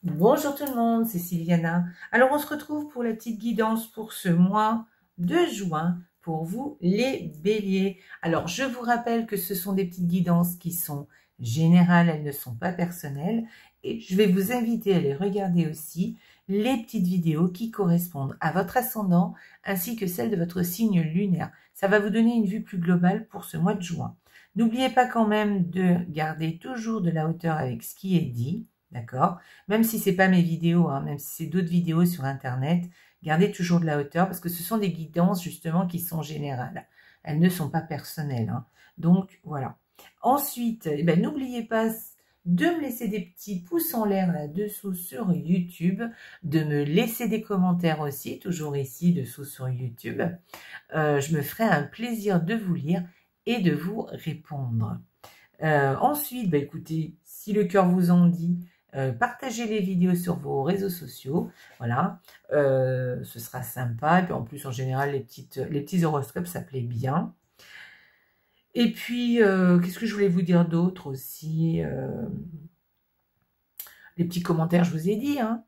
Bonjour tout le monde, c'est Sylviana. Alors on se retrouve pour la petite guidance pour ce mois de juin pour vous les béliers. Alors je vous rappelle que ce sont des petites guidances qui sont générales, elles ne sont pas personnelles et je vais vous inviter à les regarder aussi les petites vidéos qui correspondent à votre ascendant ainsi que celle de votre signe lunaire. Ça va vous donner une vue plus globale pour ce mois de juin. N'oubliez pas quand même de garder toujours de la hauteur avec ce qui est dit. D'accord? Même si c'est pas mes vidéos, hein, même si c'est d'autres vidéos sur Internet, gardez toujours de la hauteur parce que ce sont des guidances justement qui sont générales. Elles ne sont pas personnelles. Hein. Donc, voilà. Ensuite, n'oubliez pas de me laisser des petits pouces en l'air là-dessous sur YouTube, de me laisser des commentaires aussi, toujours ici dessous sur YouTube. Je me ferai un plaisir de vous lire et de vous répondre. Ensuite, écoutez, si le cœur vous en dit, partagez les vidéos sur vos réseaux sociaux, voilà, ce sera sympa. Et puis en plus, en général, les petits horoscopes, ça plaît bien. Et puis, qu'est-ce que je voulais vous dire d'autre aussi les petits commentaires, je vous ai dit, hein.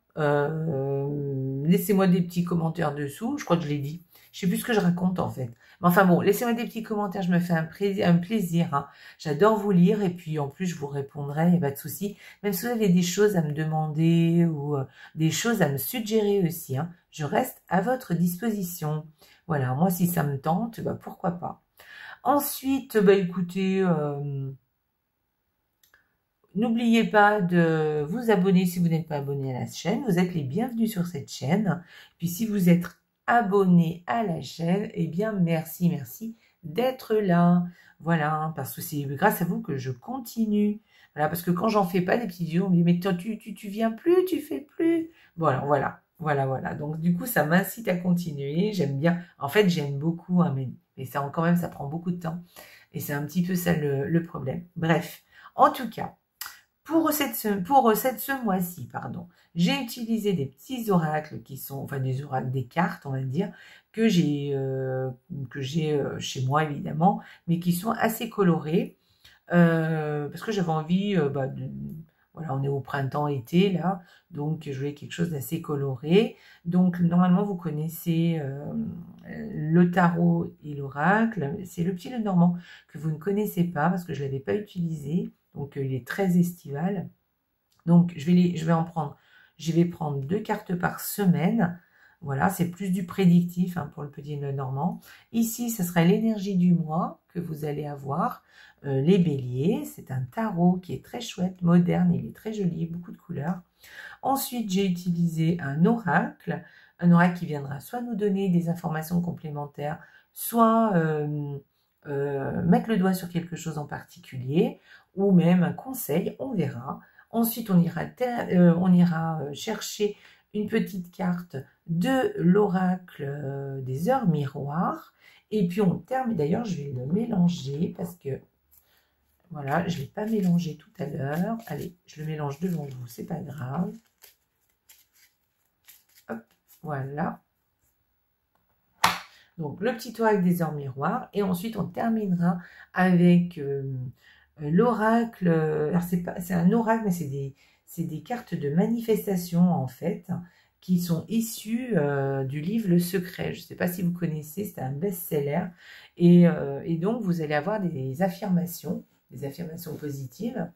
Laissez-moi des petits commentaires dessous, je crois que je l'ai dit. Je sais plus ce que je raconte en fait. Mais enfin bon, laissez-moi des petits commentaires, je me fais un plaisir. Hein. J'adore vous lire et puis en plus je vous répondrai, il n'y a pas de souci. Même si vous avez des choses à me demander ou des choses à me suggérer aussi, hein, je reste à votre disposition. Voilà, moi si ça me tente, pourquoi pas. Ensuite, écoutez... N'oubliez pas de vous abonner si vous n'êtes pas abonné à la chaîne. Vous êtes les bienvenus sur cette chaîne. Puis si vous êtes abonné à la chaîne, eh bien merci d'être là. Voilà, parce que c'est grâce à vous que je continue. Voilà, parce que quand j'en fais pas des petites vidéos, on me dit mais tu viens plus, tu fais plus. Voilà. Donc du coup, ça m'incite à continuer. J'aime bien. En fait, j'aime beaucoup, hein, mais ça quand même, ça prend beaucoup de temps. Et c'est un petit peu ça le problème. Bref, en tout cas. Pour ce mois-ci, j'ai utilisé des petits oracles qui sont, enfin des oracles, des cartes, on va dire, que j'ai chez moi évidemment, mais qui sont assez colorés, parce que j'avais envie, voilà, on est au printemps-été là, donc je voulais quelque chose d'assez coloré. Donc normalement vous connaissez le tarot et l'oracle, c'est le petit Lenormand que vous ne connaissez pas parce que je ne l'avais pas utilisé. Donc, il est très estival. Donc, je vais prendre 2 cartes par semaine. Voilà, c'est plus du prédictif hein, pour le petit Lenormand. Ici, ce sera l'énergie du mois que vous allez avoir. Les béliers, c'est un tarot qui est très chouette, moderne, il est très joli, beaucoup de couleurs. Ensuite, j'ai utilisé un oracle qui viendra soit nous donner des informations complémentaires, soit mettre le doigt sur quelque chose en particulier, ou même un conseil, on verra. Ensuite, on ira chercher une petite carte de l'oracle des heures miroirs. Et puis, on termine. D'ailleurs, je vais le mélanger parce que, voilà, je ne l'ai pas mélangé tout à l'heure. Allez, je le mélange devant vous, c'est pas grave. Hop, voilà. Donc, le petit oracle des heures miroirs. Et ensuite, on terminera avec... l'oracle, alors c'est un oracle, mais c'est des cartes de manifestation en fait, qui sont issues du livre Le Secret. Je ne sais pas si vous connaissez, c'est un best-seller. Et donc, vous allez avoir des affirmations positives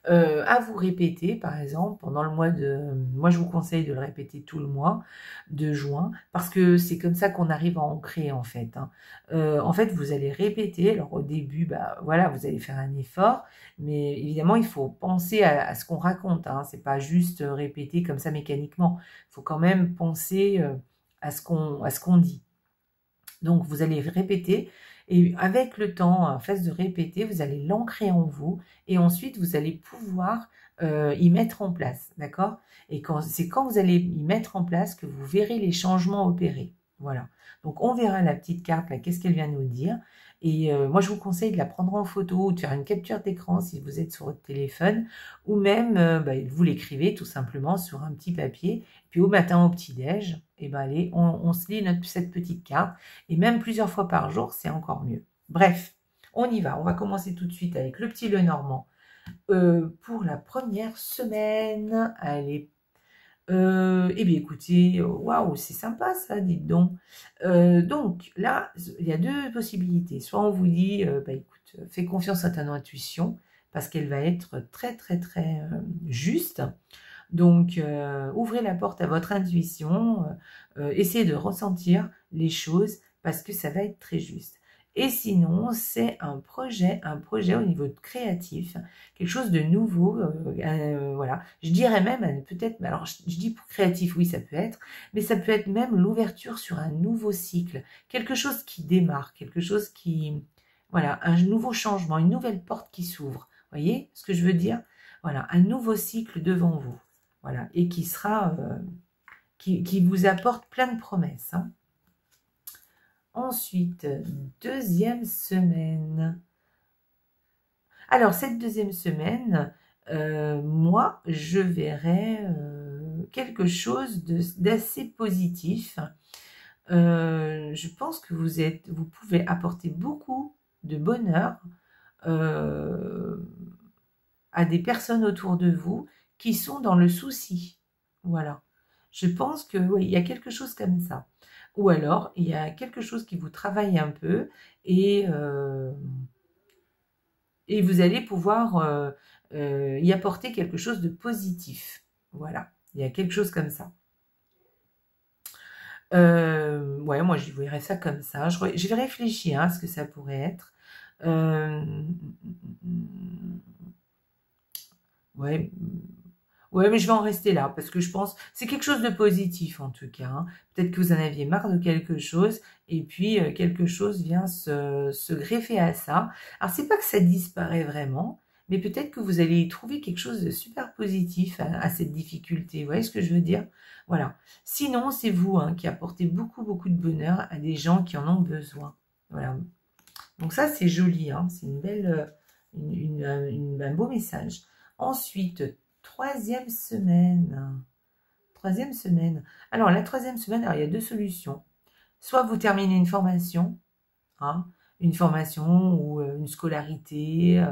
à vous répéter, par exemple, pendant le mois de... Moi, je vous conseille de le répéter tout le mois de juin, parce que c'est comme ça qu'on arrive à ancrer, en fait. Hein. En fait, vous allez répéter. Alors, au début, voilà, vous allez faire un effort, mais évidemment, il faut penser à ce qu'on raconte. Hein. C'est pas juste répéter comme ça mécaniquement. Il faut quand même penser à ce qu'on dit. Donc, vous allez répéter. Et avec le temps, à force de répéter, vous allez l'ancrer en vous et ensuite, vous allez pouvoir y mettre en place, d'accord? Et c'est quand vous allez y mettre en place que vous verrez les changements opérés. Voilà. Donc, on verra la petite carte, là, qu'est-ce qu'elle vient nous dire. Et moi, je vous conseille de la prendre en photo ou de faire une capture d'écran si vous êtes sur votre téléphone. Ou même, vous l'écrivez tout simplement sur un petit papier. Puis au matin, au petit-déj, allez, on se lit cette petite carte. Et même plusieurs fois par jour, c'est encore mieux. Bref, on y va. On va commencer tout de suite avec le petit Lenormand. Pour la première semaine, allez, Eh bien, écoutez, waouh, c'est sympa ça, dites donc. Donc, là, il y a deux possibilités. Soit on vous dit, bah écoute, fais confiance à ton intuition, parce qu'elle va être très, très, très juste. Donc, ouvrez la porte à votre intuition, essayez de ressentir les choses, parce que ça va être très juste. Et sinon, c'est un projet au niveau créatif, quelque chose de nouveau, voilà. Je dirais même, peut-être, alors je dis pour créatif, oui, ça peut être, mais ça peut être même l'ouverture sur un nouveau cycle, quelque chose qui démarre, quelque chose qui, voilà, un nouveau changement, une nouvelle porte qui s'ouvre. Voyez ce que je veux dire? Voilà, un nouveau cycle devant vous. Voilà, et qui sera, qui vous apporte plein de promesses, hein. Ensuite, deuxième semaine. Alors, cette deuxième semaine, moi, je verrai quelque chose d'assez positif. Je pense que vous pouvez apporter beaucoup de bonheur à des personnes autour de vous qui sont dans le souci. Voilà. Je pense que oui, il y a quelque chose comme ça. Ou alors, il y a quelque chose qui vous travaille un peu et vous allez pouvoir y apporter quelque chose de positif. Voilà, il y a quelque chose comme ça. Ouais, moi, je verrais ça comme ça. Je vais réfléchir à ce que ça pourrait être. Ouais, ouais, mais je vais en rester là parce que je pense c'est quelque chose de positif en tout cas, hein. Peut-être que vous en aviez marre de quelque chose et puis quelque chose vient se greffer à ça. Alors c'est pas que ça disparaît vraiment, mais peut-être que vous allez y trouver quelque chose de super positif à cette difficulté. Vous voyez ce que je veux dire? Voilà. Sinon, c'est vous hein, qui apportez beaucoup, beaucoup de bonheur à des gens qui en ont besoin. Voilà. Donc ça, c'est joli, hein. C'est une belle, un beau message. Ensuite, troisième semaine. Troisième semaine. Alors, la troisième semaine, alors, il y a deux solutions. Soit vous terminez hein, une formation ou une scolarité,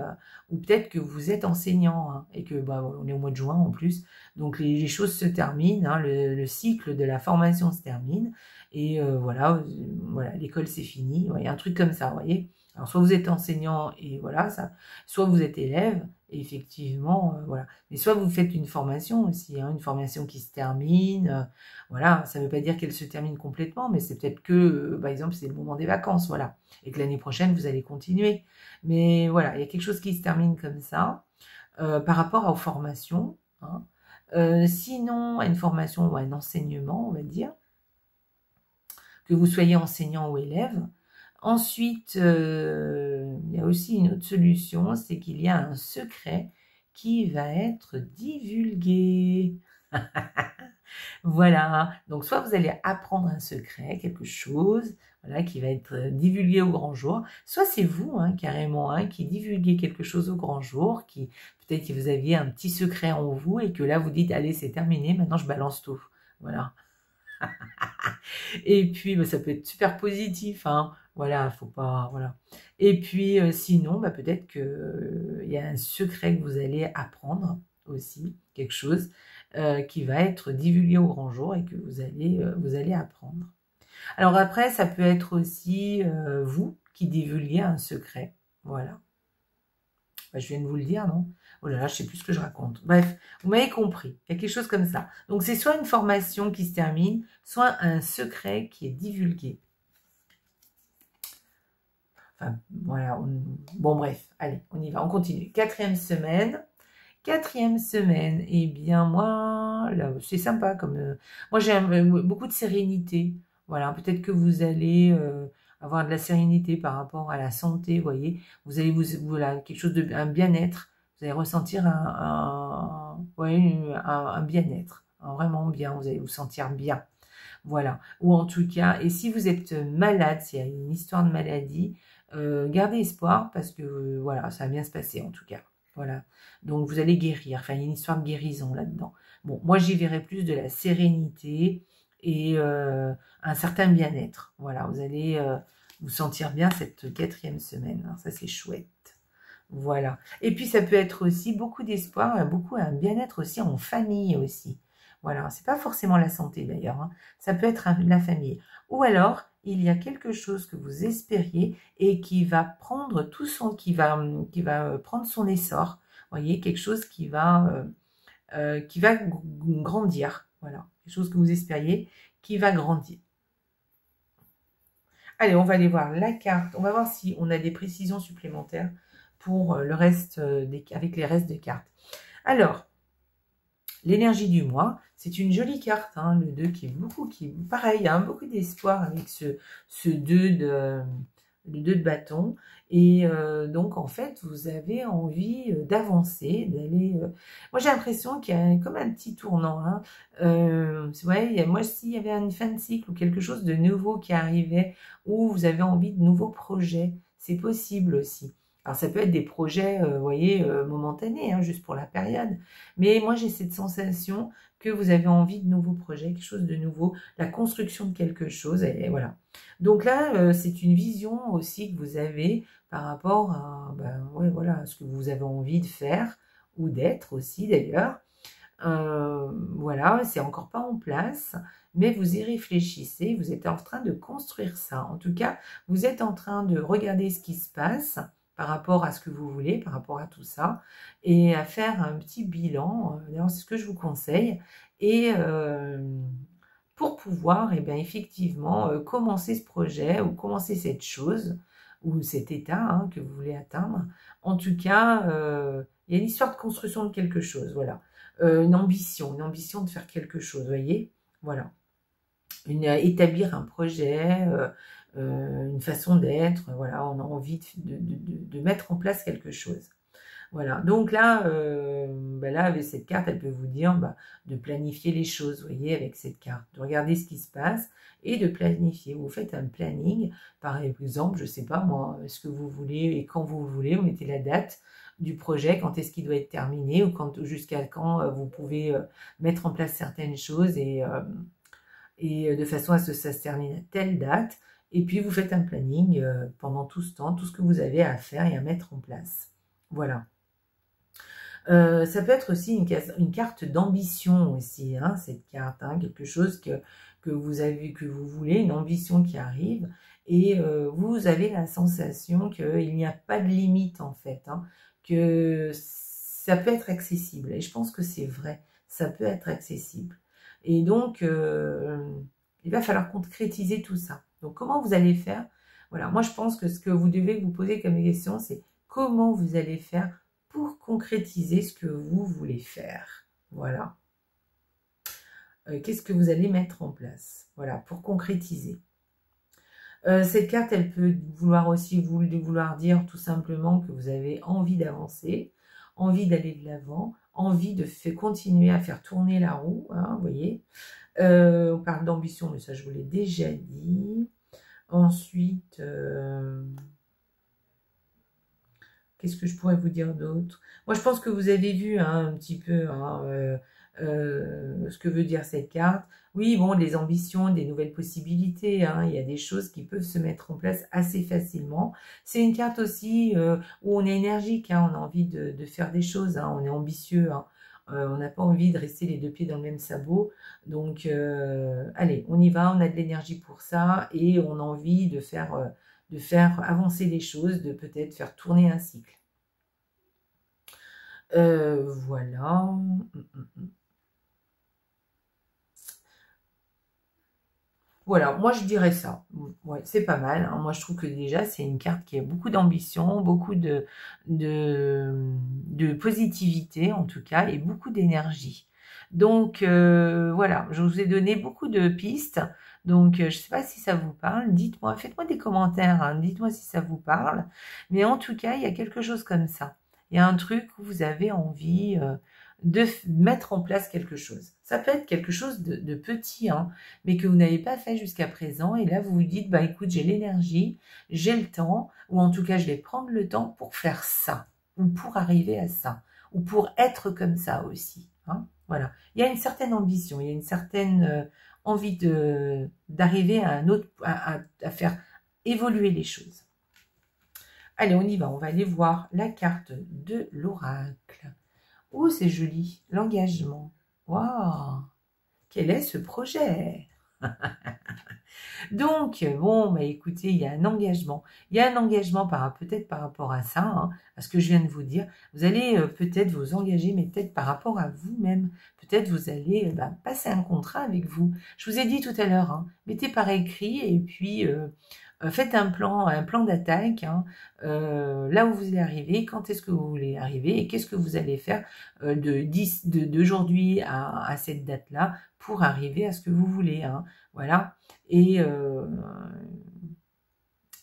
ou peut-être que vous êtes enseignant, hein, et que bah, on est au mois de juin en plus, donc les choses se terminent, hein, le cycle de la formation se termine, et voilà, l'école c'est fini, il y a un truc comme ça, vous voyez. Alors soit vous êtes enseignant et voilà ça, soit vous êtes élève et effectivement voilà. Mais soit vous faites une formation aussi, hein, une formation qui se termine, voilà, ça ne veut pas dire qu'elle se termine complètement, mais c'est peut-être que par exemple c'est le moment des vacances, voilà, et que l'année prochaine vous allez continuer. Mais voilà, il y a quelque chose qui se termine comme ça par rapport aux formations, hein. Sinon, à une formation ou à un enseignement, on va dire, que vous soyez enseignant ou élève. Ensuite, il y a aussi une autre solution, c'est qu'il y a un secret qui va être divulgué. Voilà, donc soit vous allez apprendre un secret, quelque chose, voilà, qui va être divulgué au grand jour, soit c'est vous, hein, carrément, hein, qui divulguez quelque chose au grand jour, qui peut-être que vous aviez un petit secret en vous et que là vous dites, allez, c'est terminé, maintenant je balance tout. Voilà. Et puis, bah, ça peut être super positif, hein. Voilà, faut pas, voilà. Et puis, sinon, bah, peut-être que il y a un secret que vous allez apprendre aussi, quelque chose qui va être divulgué au grand jour et que vous allez apprendre. Alors après, ça peut être aussi vous qui divulguez un secret. Voilà. Bah, je viens de vous le dire, non? Oh là là, je sais plus ce que je raconte. Bref, vous m'avez compris. Il y a quelque chose comme ça. Donc, c'est soit une formation qui se termine, soit un secret qui est divulgué. Enfin, voilà. Bon, bref, allez, on y va, on continue. Quatrième semaine. Quatrième semaine, eh bien, moi, là, c'est sympa comme... moi, j'aime beaucoup de sérénité. Voilà, peut-être que vous allez avoir de la sérénité par rapport à la santé, vous voyez. Vous allez voilà, quelque chose de... un bien-être. Vous allez ressentir un bien-être. Vraiment bien, vous allez vous sentir bien. Voilà. Ou en tout cas, et si vous êtes malade, s'il y a une histoire de maladie, gardez espoir parce que, voilà, ça va bien se passer en tout cas. Voilà. Donc, vous allez guérir. Enfin, il y a une histoire de guérison là-dedans. Bon, moi, j'y verrai plus de la sérénité et un certain bien-être. Voilà, vous allez vous sentir bien cette quatrième semaine. Alors, ça, c'est chouette. Voilà. Et puis, ça peut être aussi beaucoup d'espoir, beaucoup un bien-être aussi en famille aussi. Voilà, c'est pas forcément la santé d'ailleurs, hein. Ça peut être la famille. Ou alors, il y a quelque chose que vous espériez et qui va prendre qui va prendre son essor. Vous voyez, quelque chose qui va grandir. Voilà, quelque chose que vous espériez qui va grandir. Allez, on va aller voir la carte. On va voir si on a des précisions supplémentaires pour le reste avec les restes de cartes. Alors, l'énergie du mois, c'est une jolie carte, hein, le 2 qui est pareil, hein, beaucoup d'espoir avec ce 2 le 2 de bâton. Et donc, en fait, vous avez envie d'avancer, d'aller... Moi, j'ai l'impression qu'il y a comme un petit tournant. Hein. Ouais, moi, s'il y avait une fin de cycle ou quelque chose de nouveau qui arrivait, ou vous avez envie de nouveaux projets, c'est possible aussi. Alors, ça peut être des projets, vous voyez, momentanés, hein, juste pour la période. Mais moi, j'ai cette sensation que vous avez envie de nouveaux projets, quelque chose de nouveau, la construction de quelque chose, et voilà. Donc là, c'est une vision aussi que vous avez par rapport à, ben, ouais, voilà, ce que vous avez envie de faire, ou d'être aussi d'ailleurs. Voilà, c'est encore pas en place, mais vous y réfléchissez, vous êtes en train de construire ça. En tout cas, vous êtes en train de regarder ce qui se passe par rapport à ce que vous voulez, par rapport à tout ça, et à faire un petit bilan. D'ailleurs, c'est ce que je vous conseille. Et pour pouvoir, eh bien, effectivement, commencer ce projet ou commencer cette chose ou cet état hein, que vous voulez atteindre. En tout cas, il y a une histoire de construction de quelque chose, voilà. Une ambition de faire quelque chose, vous voyez, voilà. Établir un projet, une façon d'être, voilà, on a envie de mettre en place quelque chose. Voilà, donc là, bah là, avec cette carte, elle peut vous dire bah, de planifier les choses, vous voyez, avec cette carte, de regarder ce qui se passe et de planifier. Vous faites un planning, par exemple, je ne sais pas moi, ce que vous voulez et quand vous voulez, vous mettez la date du projet, quand est-ce qu'il doit être terminé ou jusqu'à quand vous pouvez mettre en place certaines choses et de façon à ce que ça se termine à telle date. Et puis, vous faites un planning pendant tout ce temps, tout ce que vous avez à faire et à mettre en place. Voilà. Ça peut être aussi une carte d'ambition aussi, hein, cette carte, hein, quelque chose que vous avez, que vous voulez, une ambition qui arrive, et vous avez la sensation qu'il n'y a pas de limite en fait, hein, que ça peut être accessible, et je pense que c'est vrai, ça peut être accessible. Et donc, il va falloir concrétiser tout ça. Donc, comment vous allez faire? Voilà, moi je pense que ce que vous devez vous poser comme question, c'est comment vous allez faire pour concrétiser ce que vous voulez faire. Voilà. Qu'est-ce que vous allez mettre en place? Voilà, pour concrétiser. Cette carte, elle peut vouloir aussi vouloir dire tout simplement que vous avez envie d'avancer, envie d'aller de l'avant, envie de continuer à faire tourner la roue, hein, vous voyez. On parle d'ambition, mais ça, je vous l'ai déjà dit. Ensuite... qu'est-ce que je pourrais vous dire d'autre? Moi, je pense que vous avez vu hein, un petit peu hein, ce que veut dire cette carte. Oui, bon, des ambitions, des nouvelles possibilités. Hein, il y a des choses qui peuvent se mettre en place assez facilement. C'est une carte aussi où on est énergique, hein, on a envie de faire des choses, hein, on est ambitieux. Hein, on n'a pas envie de rester les deux pieds dans le même sabot. Donc, allez, on y va, on a de l'énergie pour ça et on a envie de faire avancer les choses, de peut-être faire tourner un cycle. Voilà. Voilà, moi je dirais ça. Ouais, c'est pas mal. Hein. Moi je trouve que déjà c'est une carte qui a beaucoup d'ambition, beaucoup de positivité en tout cas et beaucoup d'énergie. Donc voilà, je vous ai donné beaucoup de pistes. Donc je ne sais pas si ça vous parle. Dites-moi, faites-moi des commentaires. Hein. Dites-moi si ça vous parle. Mais en tout cas, il y a quelque chose comme ça. Il y a un truc où vous avez envie de mettre en place quelque chose. Ça peut être quelque chose de petit, hein, mais que vous n'avez pas fait jusqu'à présent. Et là, vous vous dites, bah écoute, j'ai l'énergie, j'ai le temps, ou en tout cas, je vais prendre le temps pour faire ça, ou pour arriver à ça, ou pour être comme ça aussi. Hein, voilà. Il y a une certaine ambition, il y a une certaine envie d'arriver à un autre, à faire évoluer les choses. Allez, on y va. On va aller voir la carte de l'oracle. Oh, c'est joli. L'engagement. Waouh! quel est ce projet? Donc, bon, bah écoutez, il y a un engagement. Il y a un engagement peut-être par rapport à ça, hein, à ce que je viens de vous dire. Vous allez peut-être vous engager, mais peut-être par rapport à vous-même. Peut-être vous allez passer un contrat avec vous. Je vous ai dit tout à l'heure, hein, mettez par écrit et puis faites un plan d'attaque, hein, là où vous allez arriver, quand est-ce que vous voulez arriver et qu'est-ce que vous allez faire d'aujourd'hui à cette date-là pour arriver à ce que vous voulez. Hein, voilà. Et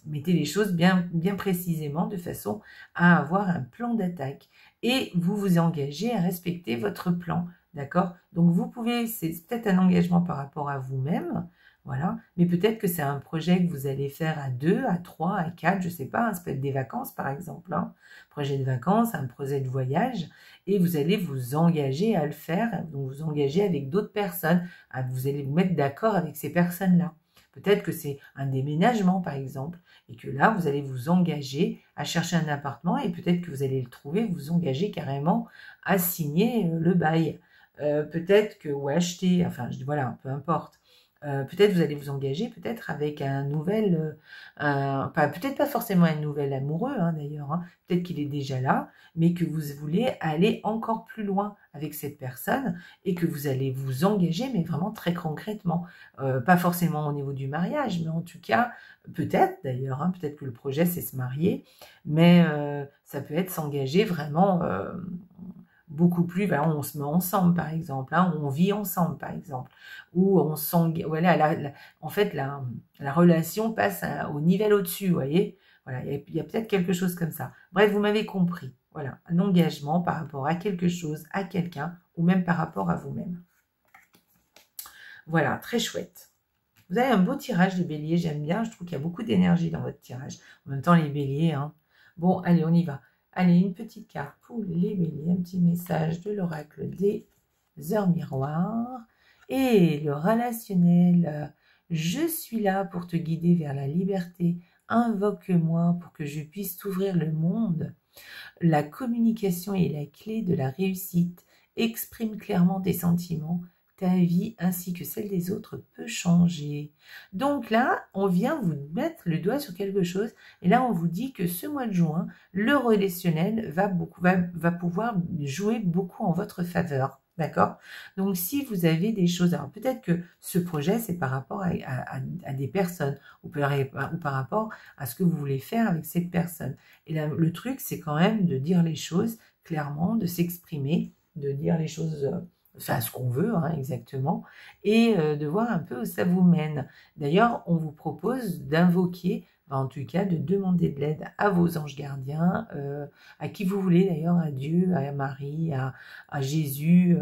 mettez les choses bien précisément de façon à avoir un plan d'attaque. Et vous vous engagez à respecter votre plan, d'accord? Donc vous pouvez, c'est peut-être un engagement par rapport à vous-même, voilà, mais peut-être que c'est un projet que vous allez faire à 2, à 3, à 4, je sais pas, hein, ça peut être des vacances par exemple, hein, projet de vacances, un projet de voyage, et vous allez vous engager à le faire, donc vous engager avec d'autres personnes, vous allez vous mettre d'accord avec ces personnes-là. Peut-être que c'est un déménagement par exemple, et que là, vous allez vous engager à chercher un appartement et peut-être que vous allez le trouver, vous engager carrément à signer le bail. Peut-être que, ou acheter, enfin, voilà, peu importe. Peut-être vous allez vous engager peut-être avec un nouvel, peut-être pas forcément un nouvel amoureux hein, d'ailleurs, hein, peut-être qu'il est déjà là, mais que vous voulez aller encore plus loin avec cette personne et que vous allez vous engager, mais vraiment très concrètement, pas forcément au niveau du mariage, mais en tout cas, peut-être d'ailleurs, hein, peut-être que le projet c'est se marier, mais ça peut être s'engager vraiment beaucoup plus, voilà, on se met ensemble par exemple, hein, on vit ensemble par exemple, ou on s'engage, voilà, en fait la relation passe au niveau au-dessus, vous voyez, voilà, il y a peut-être quelque chose comme ça. Bref, vous m'avez compris, voilà, un engagement par rapport à quelque chose, à quelqu'un, ou même par rapport à vous-même. Voilà, très chouette. Vous avez un beau tirage de bélier, j'aime bien, je trouve qu'il y a beaucoup d'énergie dans votre tirage. En même temps, les béliers, hein. Bon, allez, on y va. Allez, une petite carte pour les béliers, un petit message de l'oracle des heures miroirs. Et le relationnel, je suis là pour te guider vers la liberté. Invoque-moi pour que je puisse t'ouvrir le monde. La communication est la clé de la réussite. Exprime clairement tes sentiments. Ta vie ainsi que celle des autres peut changer. Donc là, on vient vous mettre le doigt sur quelque chose et là, on vous dit que ce mois de juin, le relationnel va pouvoir jouer beaucoup en votre faveur. D'accord? Donc, si vous avez des choses, alors peut-être que ce projet, c'est par rapport à des personnes ou par rapport à ce que vous voulez faire avec cette personne. Et là, le truc, c'est quand même de dire les choses clairement, de s'exprimer, de dire les choses enfin ce qu'on veut hein, exactement, et de voir un peu où ça vous mène. D'ailleurs, on vous propose d'invoquer, en tout cas de demander de l'aide à vos anges gardiens, à qui vous voulez d'ailleurs, à Dieu, à Marie, à Jésus,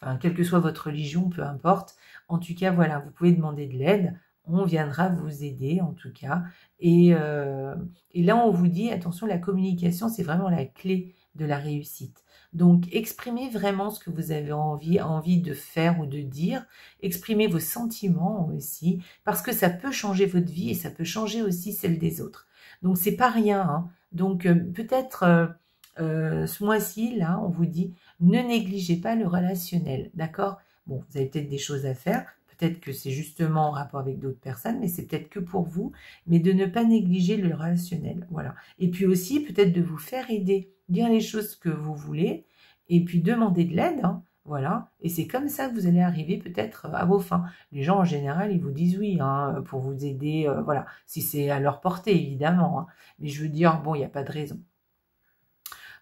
enfin quelle que soit votre religion, peu importe. En tout cas, voilà, vous pouvez demander de l'aide, on viendra vous aider en tout cas. Et là, on vous dit, attention, la communication, c'est vraiment la clé de la réussite. Donc, exprimez vraiment ce que vous avez envie de faire ou de dire. Exprimez vos sentiments aussi, parce que ça peut changer votre vie et ça peut changer aussi celle des autres. Donc, c'est pas rien. Hein. Donc, peut-être ce mois-ci, là, on vous dit, ne négligez pas le relationnel, d'accord? Bon, vous avez peut-être des choses à faire. Peut-être que c'est justement en rapport avec d'autres personnes, mais c'est peut-être que pour vous, mais de ne pas négliger le relationnel, voilà. Et puis aussi, peut-être de vous faire aider, dire les choses que vous voulez, et puis demander de l'aide, hein, voilà. Et c'est comme ça que vous allez arriver peut-être à vos fins. Les gens, en général, ils vous disent oui, hein, pour vous aider, voilà, si c'est à leur portée, évidemment. Hein. Mais je veux dire, bon, il n'y a pas de raison.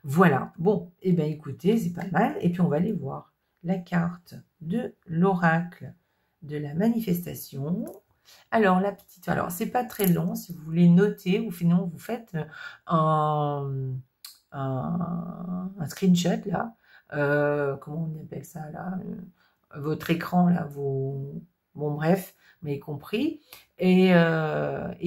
Voilà, bon, et bien écoutez, c'est pas mal. Et puis on va aller voir la carte de l'oracle de la manifestation. Alors, alors c'est pas très long, si vous voulez noter, ou sinon vous faites un screenshot, là, comment on appelle ça, là, votre écran, là, bon bref, mais compris, et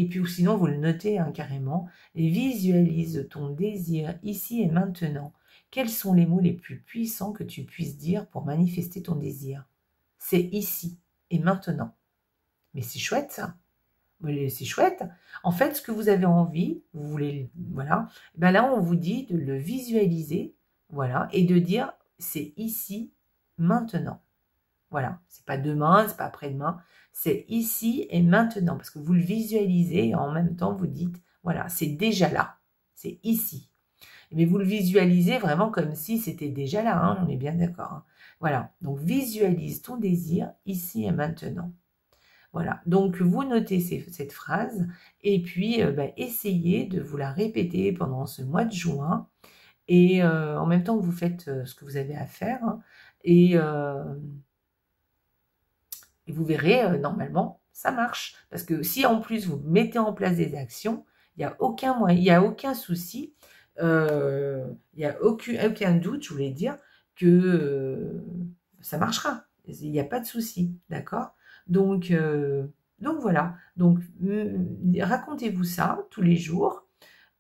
puis ou sinon vous le notez hein, carrément, et visualise ton désir ici et maintenant. Quels sont les mots les plus puissants que tu puisses dire pour manifester ton désir? C'est ici et maintenant. Mais c'est chouette ça. C'est chouette. En fait, ce que vous avez envie, vous voulez, voilà, ben là on vous dit de le visualiser, voilà, et de dire c'est ici, maintenant. Voilà, c'est pas demain, c'est pas après-demain, c'est ici et maintenant, parce que vous le visualisez et en même temps vous dites, voilà, c'est déjà là, c'est ici. Mais vous le visualisez vraiment comme si c'était déjà là, hein, on est bien d'accord. Hein. Voilà, donc visualise ton désir ici et maintenant. Voilà, donc vous notez cette phrase et puis essayez de vous la répéter pendant ce mois de juin et en même temps que vous faites ce que vous avez à faire hein, et vous verrez, normalement, ça marche. Parce que si en plus vous mettez en place des actions, il n'y a aucun moyen, il n'y a aucun souci, il n'y a aucun doute, je voulais dire, que ça marchera. Il n'y a pas de souci, d'accord donc voilà. Donc racontez-vous ça tous les jours.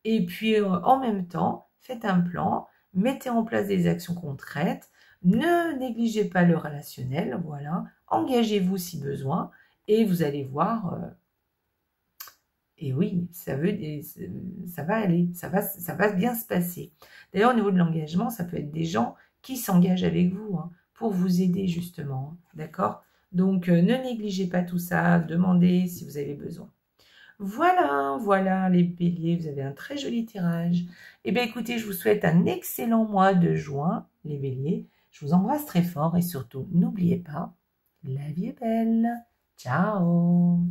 Et puis en même temps, faites un plan, mettez en place des actions concrètes, ne négligez pas le relationnel, voilà, engagez-vous si besoin, et vous allez voir, et oui, ça va aller, ça va bien se passer. D'ailleurs, au niveau de l'engagement, ça peut être des gens qui s'engagent avec vous, hein, pour vous aider justement, hein, d'accord? Donc, ne négligez pas tout ça, demandez si vous avez besoin. Voilà, voilà les béliers, vous avez un très joli tirage. Eh bien écoutez, je vous souhaite un excellent mois de juin, les béliers. Je vous embrasse très fort et surtout, n'oubliez pas, la vie est belle. Ciao!